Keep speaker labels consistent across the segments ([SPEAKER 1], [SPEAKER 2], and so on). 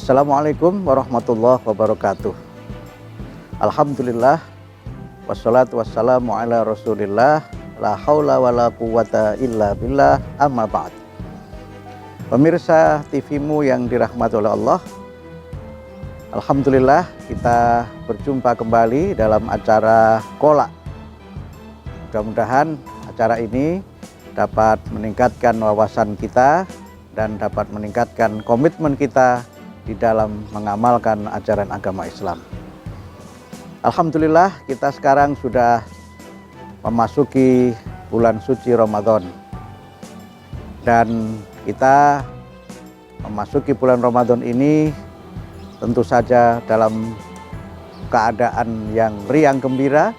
[SPEAKER 1] Assalamualaikum warahmatullahi wabarakatuh. Alhamdulillah, wassalatu wassalamu ala rasulillah, la haula wa la quwata illa billah, amma ba'd. Pemirsa TV-mu yang dirahmati oleh Allah, alhamdulillah kita berjumpa kembali dalam acara Kolak. Mudah-mudahan acara ini dapat meningkatkan wawasan kita dan dapat meningkatkan komitmen kita di dalam mengamalkan ajaran agama Islam. Alhamdulillah kita sekarang sudah memasuki bulan suci Ramadan. Dan kita memasuki bulan Ramadan ini tentu saja dalam keadaan yang riang gembira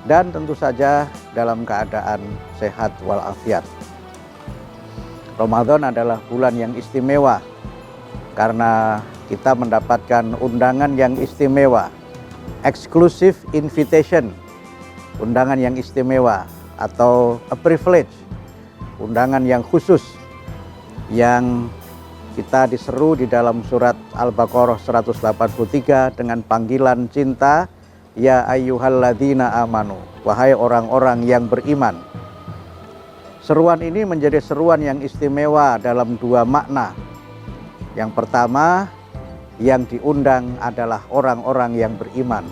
[SPEAKER 1] dan tentu saja dalam keadaan sehat walafiat. Ramadan adalah bulan yang istimewa karena kita mendapatkan undangan yang istimewa, exclusive invitation, undangan yang istimewa atau a privilege, undangan yang khusus yang kita diseru di dalam surat Al-Baqarah 183 dengan panggilan cinta, ya ayyuhalladzina amanu, wahai orang-orang yang beriman. Seruan ini menjadi seruan yang istimewa dalam dua makna. Yang pertama, yang diundang adalah orang-orang yang beriman.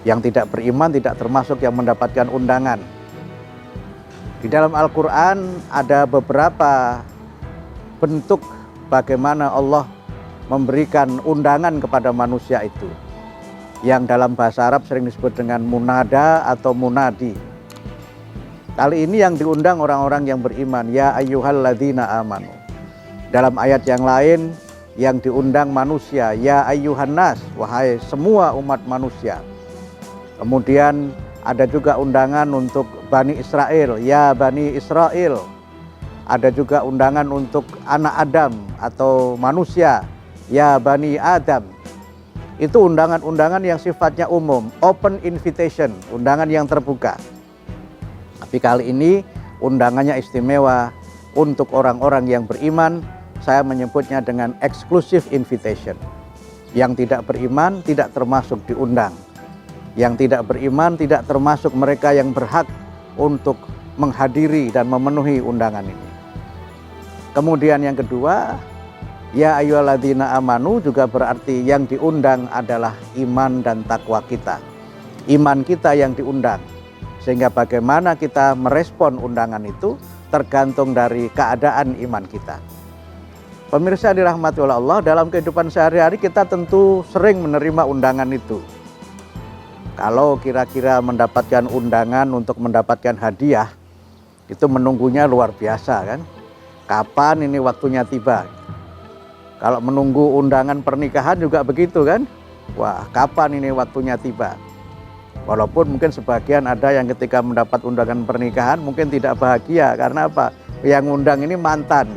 [SPEAKER 1] Yang tidak beriman tidak termasuk yang mendapatkan undangan. Di dalam Al-Quran ada beberapa bentuk bagaimana Allah memberikan undangan kepada manusia itu, yang dalam bahasa Arab sering disebut dengan munada atau munadi. Kali ini yang diundang orang-orang yang beriman, ya ayyuhalladzina amanu. Dalam ayat yang lain yang diundang manusia, ya ayyuhannas, wahai semua umat manusia. Kemudian ada juga undangan untuk Bani Israel, ya Bani Israel. Ada juga undangan untuk anak Adam atau manusia, ya Bani Adam. Itu undangan-undangan yang sifatnya umum, open invitation, undangan yang terbuka. Tapi kali ini undangannya istimewa untuk orang-orang yang beriman. Saya menyebutnya dengan exclusive invitation. Yang tidak beriman tidak termasuk diundang. Yang tidak beriman tidak termasuk mereka yang berhak untuk menghadiri dan memenuhi undangan ini. Kemudian yang kedua, ya ayyuhalladzina amanu juga berarti yang diundang adalah iman dan takwa kita. Iman kita yang diundang. Sehingga bagaimana kita merespon undangan itu tergantung dari keadaan iman kita. Pemirsa dirahmati oleh Allah, dalam kehidupan sehari-hari kita tentu sering menerima undangan itu. Kalau kira-kira mendapatkan undangan untuk mendapatkan hadiah, itu menunggunya luar biasa kan. Kapan ini waktunya tiba? Kalau menunggu undangan pernikahan juga begitu kan. Wah, kapan ini waktunya tiba? Walaupun mungkin sebagian ada yang ketika mendapat undangan pernikahan mungkin tidak bahagia. Karena apa? Yang undang ini mantan.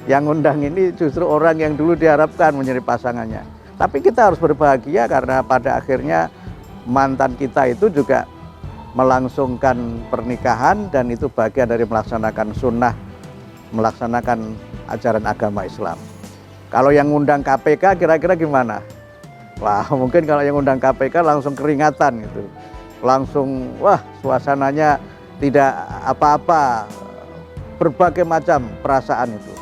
[SPEAKER 1] Yang undang ini justru orang yang dulu diharapkan menjadi pasangannya. Tapi kita harus berbahagia karena pada akhirnya mantan kita itu juga melangsungkan pernikahan. Dan itu bagian dari melaksanakan sunnah, melaksanakan ajaran agama Islam. Kalau yang undang KPK kira-kira gimana? Wah, mungkin kalau yang undang KPK langsung keringatan gitu. Langsung, wah suasananya tidak apa-apa. Berbagai macam perasaan itu.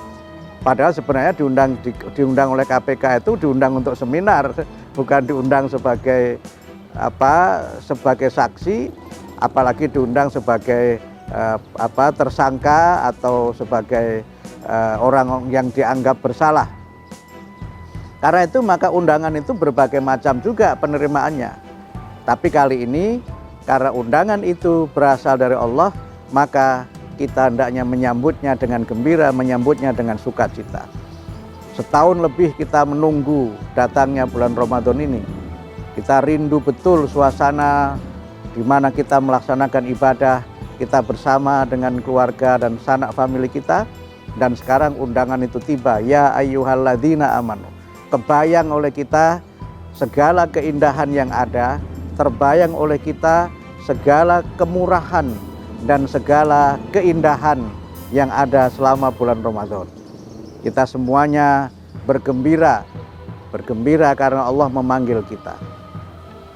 [SPEAKER 1] Padahal sebenarnya diundang oleh KPK itu diundang untuk seminar. Bukan diundang sebagai sebagai saksi. Apalagi diundang sebagai tersangka atau sebagai orang yang dianggap bersalah. Karena itu maka undangan itu berbagai macam juga penerimaannya. Tapi kali ini karena undangan itu berasal dari Allah, maka kita hendaknya menyambutnya dengan gembira, menyambutnya dengan sukacita. Setahun lebih kita menunggu datangnya bulan Ramadan ini. Kita rindu betul suasana di mana kita melaksanakan ibadah, kita bersama dengan keluarga dan sanak famili kita. Dan sekarang undangan itu tiba, ya ayyuhalladzina amanu. Kebayang oleh kita segala keindahan yang ada, terbayang oleh kita segala kemurahan dan segala keindahan yang ada selama bulan Ramadan. Kita semuanya bergembira bergembira karena Allah memanggil kita.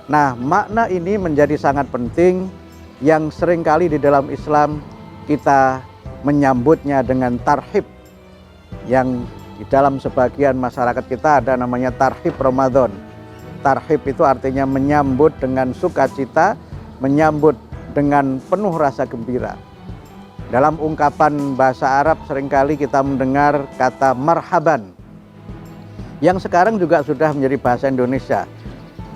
[SPEAKER 1] Nah, makna ini menjadi sangat penting yang seringkali di dalam Islam kita menyambutnya dengan tarhib, yang di dalam sebagian masyarakat kita ada namanya tarhib Ramadan. Tarhib itu artinya menyambut dengan sukacita, menyambut dengan penuh rasa gembira. Dalam ungkapan bahasa Arab seringkali kita mendengar kata marhaban, yang sekarang juga sudah menjadi bahasa Indonesia.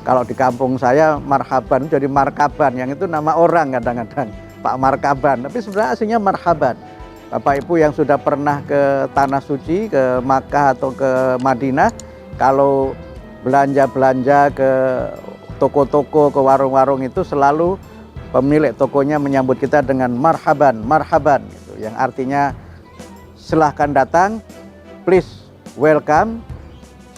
[SPEAKER 1] Kalau di kampung saya marhaban jadi markaban, yang itu nama orang kadang-kadang, Pak Markaban, tapi sebenarnya aslinya marhaban. Bapak Ibu yang sudah pernah ke Tanah Suci, ke Makkah atau ke Madinah, kalau belanja-belanja ke toko-toko, ke warung-warung itu selalu pemilik tokonya menyambut kita dengan marhaban, marhaban, gitu, yang artinya silahkan datang, please welcome,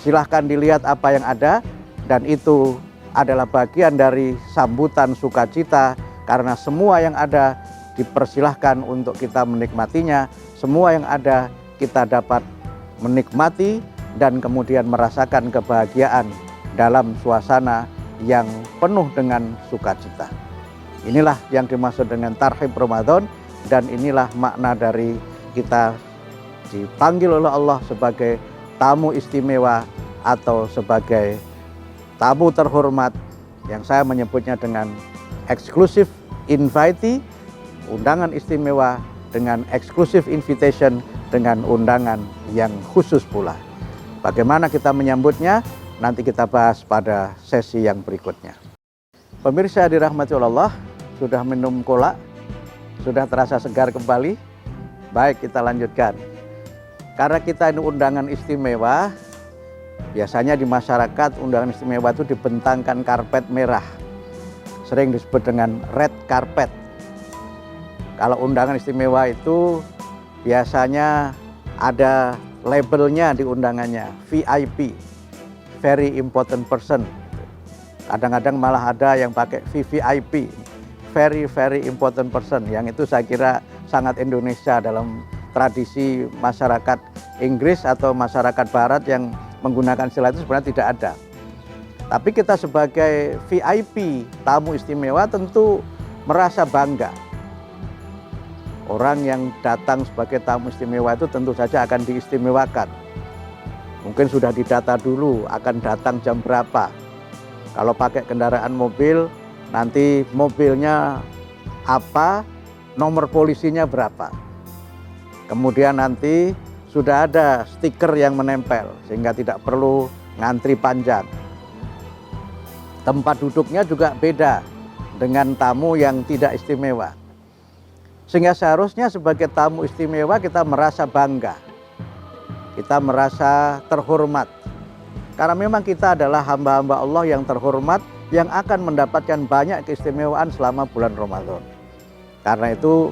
[SPEAKER 1] silahkan dilihat apa yang ada, dan itu adalah bagian dari sambutan sukacita karena semua yang ada dipersilahkan untuk kita menikmatinya, semua yang ada kita dapat menikmati dan kemudian merasakan kebahagiaan dalam suasana yang penuh dengan sukacita. Inilah yang dimaksud dengan tarhib Ramadan, dan inilah makna dari kita dipanggil oleh Allah sebagai tamu istimewa atau sebagai tamu terhormat, yang saya menyebutnya dengan exclusive invitee, undangan istimewa dengan exclusive invitation, dengan undangan yang khusus pula. Bagaimana kita menyambutnya? Nanti kita bahas pada sesi yang berikutnya. Pemirsa dirahmati Allah, sudah minum cola? Sudah terasa segar kembali? Baik, kita lanjutkan. Karena kita ini undangan istimewa, biasanya di masyarakat undangan istimewa itu dibentangkan karpet merah, sering disebut dengan red carpet. Kalau undangan istimewa itu biasanya ada labelnya di undangannya, VIP, very important person. Kadang-kadang malah ada yang pakai VVIP, very very important person, yang itu saya kira sangat Indonesia dalam tradisi masyarakat Inggris atau masyarakat Barat yang menggunakan istilah itu sebenarnya tidak ada. Tapi kita sebagai VIP, tamu istimewa, tentu merasa bangga. Orang yang datang sebagai tamu istimewa itu tentu saja akan diistimewakan. Mungkin sudah didata dulu akan datang jam berapa. Kalau pakai kendaraan mobil, nanti mobilnya apa, nomor polisinya berapa. Kemudian nanti sudah ada stiker yang menempel sehingga tidak perlu ngantri panjang. Tempat duduknya juga beda dengan tamu yang tidak istimewa. Sehingga seharusnya sebagai tamu istimewa kita merasa bangga. Kita merasa terhormat. Karena memang kita adalah hamba-hamba Allah yang terhormat, yang akan mendapatkan banyak keistimewaan selama bulan Ramadan. Karena itu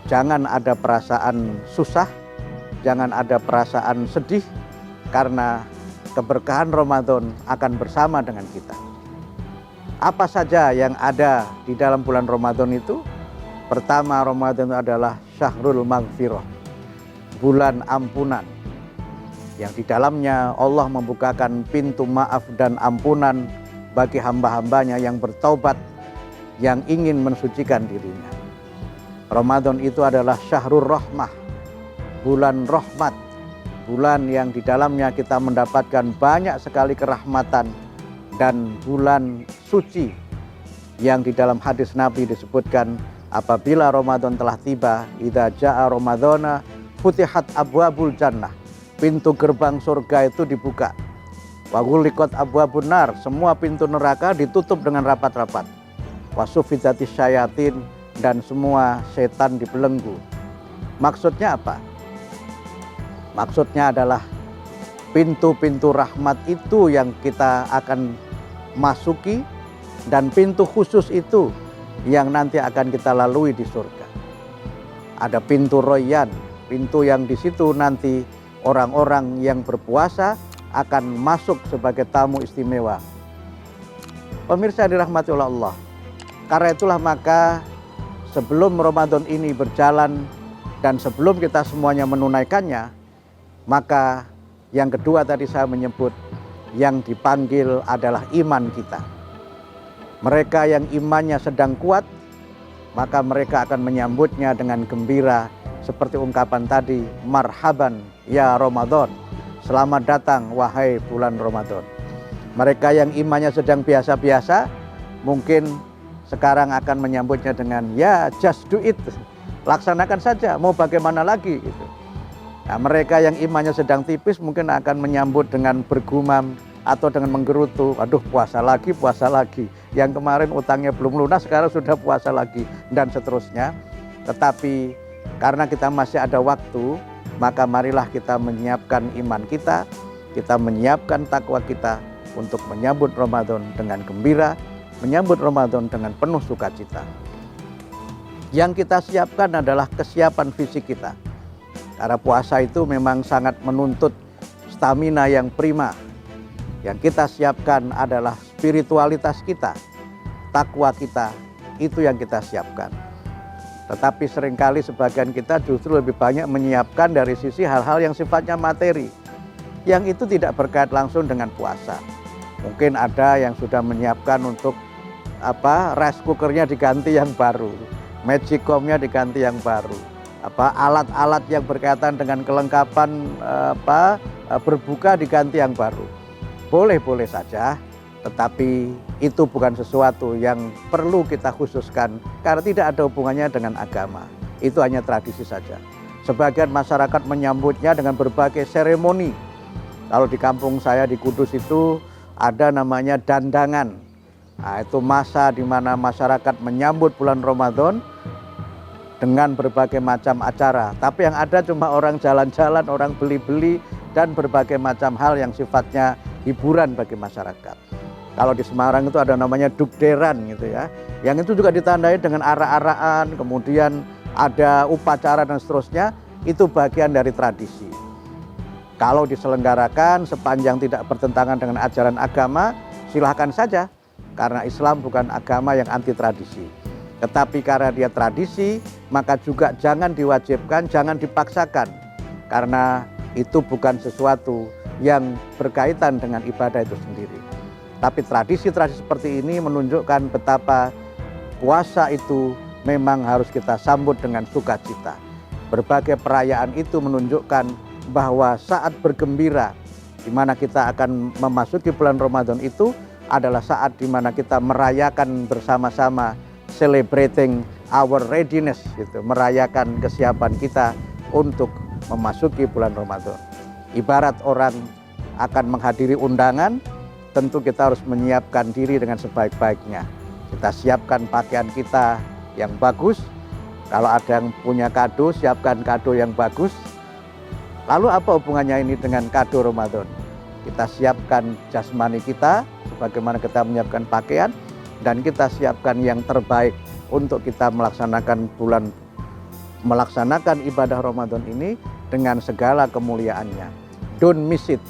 [SPEAKER 1] jangan ada perasaan susah, jangan ada perasaan sedih, karena keberkahan Ramadan akan bersama dengan kita. Apa saja yang ada di dalam bulan Ramadan itu? Pertama, Ramadan itu adalah Syahrul Maghfirah, bulan ampunan, yang di dalamnya Allah membukakan pintu maaf dan ampunan bagi hamba-hambanya yang bertaubat, yang ingin mensucikan dirinya. Ramadan itu adalah Syahrul Rahmah, bulan rahmat, bulan yang di dalamnya kita mendapatkan banyak sekali kerahmatan, dan bulan suci yang di dalam hadis Nabi disebutkan apabila Ramadan telah tiba, idza jaa ramadhana futihat abwabul jannah, pintu gerbang surga itu dibuka. Wa ghulliqat abwabun nar, semua pintu neraka ditutup dengan rapat-rapat. Wa suffidatis syayatin, dan semua setan dibelenggu. Maksudnya apa? Maksudnya adalah pintu-pintu rahmat itu yang kita akan masuki, dan pintu khusus itu yang nanti akan kita lalui di surga. Ada pintu Royan, pintu yang di situ nanti orang-orang yang berpuasa akan masuk sebagai tamu istimewa. Pemirsa dirahmati oleh Allah, karena itulah maka sebelum Ramadan ini berjalan dan sebelum kita semuanya menunaikannya, maka yang kedua tadi saya menyebut yang dipanggil adalah iman kita. Mereka yang imannya sedang kuat, maka mereka akan menyambutnya dengan gembira seperti ungkapan tadi, marhaban ya Ramadan, selamat datang wahai bulan Ramadan. Mereka yang imannya sedang biasa-biasa, mungkin sekarang akan menyambutnya dengan ya just do it, laksanakan saja, mau bagaimana lagi gitu. Nah, mereka yang imannya sedang tipis mungkin akan menyambut dengan bergumam atau dengan menggerutu, aduh puasa lagi, yang kemarin utangnya belum lunas sekarang sudah puasa lagi, dan seterusnya. Tetapi karena kita masih ada waktu, maka marilah kita menyiapkan iman kita menyiapkan takwa kita untuk menyambut Ramadan dengan gembira, menyambut Ramadan dengan penuh sukacita. Yang kita siapkan adalah kesiapan fisik kita. Karena puasa itu memang sangat menuntut stamina yang prima. Yang kita siapkan adalah spiritualitas kita, takwa kita, itu yang kita siapkan. Tetapi seringkali sebagian kita justru lebih banyak menyiapkan dari sisi hal-hal yang sifatnya materi, yang itu tidak berkait langsung dengan puasa. Mungkin ada yang sudah menyiapkan untuk rice cookernya diganti yang baru, magicomnya diganti yang baru, alat-alat yang berkaitan dengan kelengkapan berbuka diganti yang baru. Boleh-boleh saja, tetapi itu bukan sesuatu yang perlu kita khususkan karena tidak ada hubungannya dengan agama. Itu hanya tradisi saja. Sebagian masyarakat menyambutnya dengan berbagai seremoni. Kalau di kampung saya di Kudus itu ada namanya dandangan. Nah, itu masa di mana masyarakat menyambut bulan Ramadan dengan berbagai macam acara. Tapi yang ada cuma orang jalan-jalan, orang beli-beli, dan berbagai macam hal yang sifatnya hiburan bagi masyarakat. Kalau di Semarang itu ada namanya dugderan gitu ya. Yang itu juga ditandai dengan arak-arakan, kemudian ada upacara dan seterusnya. Itu bagian dari tradisi. Kalau diselenggarakan sepanjang tidak bertentangan dengan ajaran agama, silahkan saja. Karena Islam bukan agama yang anti tradisi. Tetapi karena dia tradisi, maka juga jangan diwajibkan, jangan dipaksakan. Karena itu bukan sesuatu yang berkaitan dengan ibadah itu sendiri. Tapi tradisi-tradisi seperti ini menunjukkan betapa puasa itu memang harus kita sambut dengan sukacita. Berbagai perayaan itu menunjukkan bahwa saat bergembira, di mana kita akan memasuki bulan Ramadan itu adalah saat di mana kita merayakan bersama-sama, celebrating our readiness, gitu, merayakan kesiapan kita untuk memasuki bulan Ramadan. Ibarat orang akan menghadiri undangan, tentu kita harus menyiapkan diri dengan sebaik-baiknya. Kita siapkan pakaian kita yang bagus. Kalau ada yang punya kado, siapkan kado yang bagus. Lalu apa hubungannya ini dengan kado Ramadan? Kita siapkan jasmani kita, sebagaimana kita menyiapkan pakaian, dan kita siapkan yang terbaik untuk kita melaksanakan ibadah Ramadan ini dengan segala kemuliaannya. Don't miss it.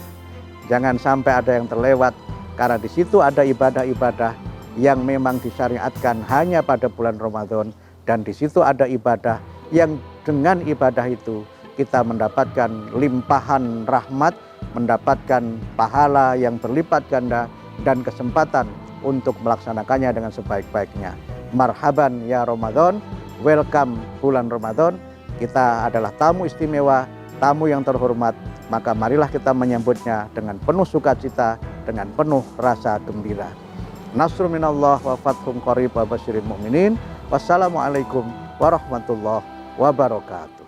[SPEAKER 1] Jangan sampai ada yang terlewat, karena di situ ada ibadah-ibadah yang memang disyariatkan hanya pada bulan Ramadan, dan di situ ada ibadah yang dengan ibadah itu kita mendapatkan limpahan rahmat, mendapatkan pahala yang berlipat ganda dan kesempatan untuk melaksanakannya dengan sebaik-baiknya. Marhaban ya Ramadan, welcome bulan Ramadan. Kita adalah tamu istimewa, tamu yang terhormat, maka marilah kita menyambutnya dengan penuh sukacita, dengan penuh rasa gembira. Nasrun minallah wa fathun qarib wa basyiril mu'minin. Wassalamualaikum warahmatullahi wabarakatuh.